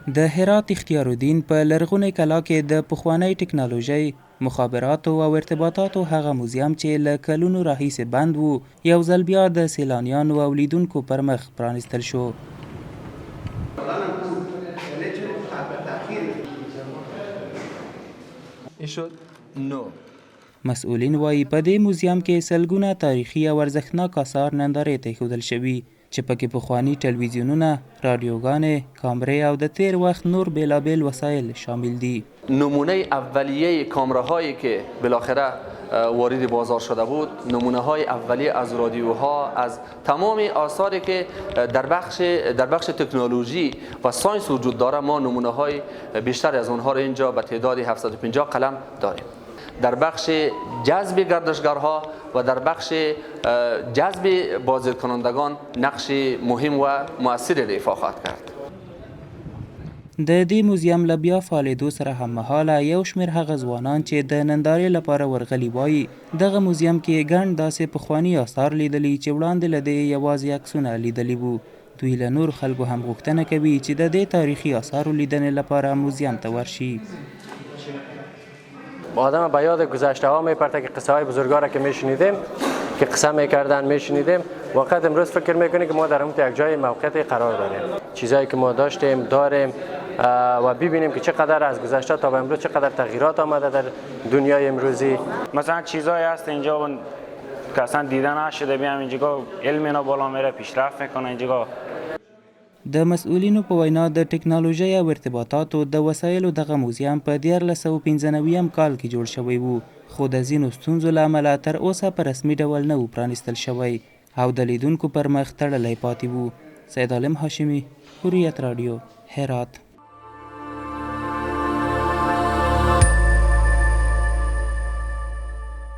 د هرات اختیار الدین په لرغونې کلا کې د پخوانۍ ټکنالوژۍ، مخابراتو او ارتباطاتو هغه موزیم چې له کلونو راهیسې بند و، یو ځل بیا د سیلانیانو او لیدونکو پر مخ پرانیستل شو. مسؤلین وایي په دې موزیم کې سلګونه تاریخي او ارزښتناک آثار نندارې ته ایښودل شوي چې پکې پخواني ټلویزیونونه، رادیوګانې، کامرې او د تیر وخت نور بیلابیل وسایل شامل دي. نمونه اولیه کامراهایی که بالاخره وارد بازار شده بود، نمونه های اولیه از رادیوها، از تمام آثاری که در بخش تکنولوژی و ساینس وجود داره، ما نمونه های بیشتر از اونها را اینجا به تعداد 750 قلم داریم. در بخش جذب گردشگرها و در بخش جذب بازدیدکنندگان نقش مهم و مؤثر ایفا خواهد کرد. د دې موزیم له بیا فعالېدو سره هممهاله یو شمېر هغه ځوانان چې د نندارې لپاره ورغلي وایي دغه موزیم کې ګڼ داسې پخواني آثار لیدلي چې وړاندې له دې یوازې عکسونه لیدلي وو. دوی له نور خلکو هم غوښتنه کوي چې د دې تاریخي آثارو لیدنې لپاره موزیم ته ورشي. آدم به یاد گذشته ها میپرته که قصه های بزرگا را که میشنیدیم، که قصه میکردن میشنیدیم، واقعا امروز فکر میکنیم که ما در اون یک جای موقعیتی قرار داریم. چیزایی که ما داشتیم داریم و ببینیم که چقدر از گذشته تا به امروز چقدر تغییرات آمده در دنیای امروزی. مثلا چیزایی هست اینجا که اصلا دیده نشده، بیام اینجا علم اینا بالا میره، پیشرفت میکنه اینجا. د مسؤلینو په وینا د ټکنالوژۍ او ارتباطاتو د وسایلو دغه موزیم په 1995 کال کې جوړ شوی و، خو د ځینو ستونزو له امله تر اوسه په رسمي ډول نه و پرانیستل شوی او د لیدونکو پر مخ تړلی پاتې و. سید عالم هاشمي، حریت رادیو، هرات.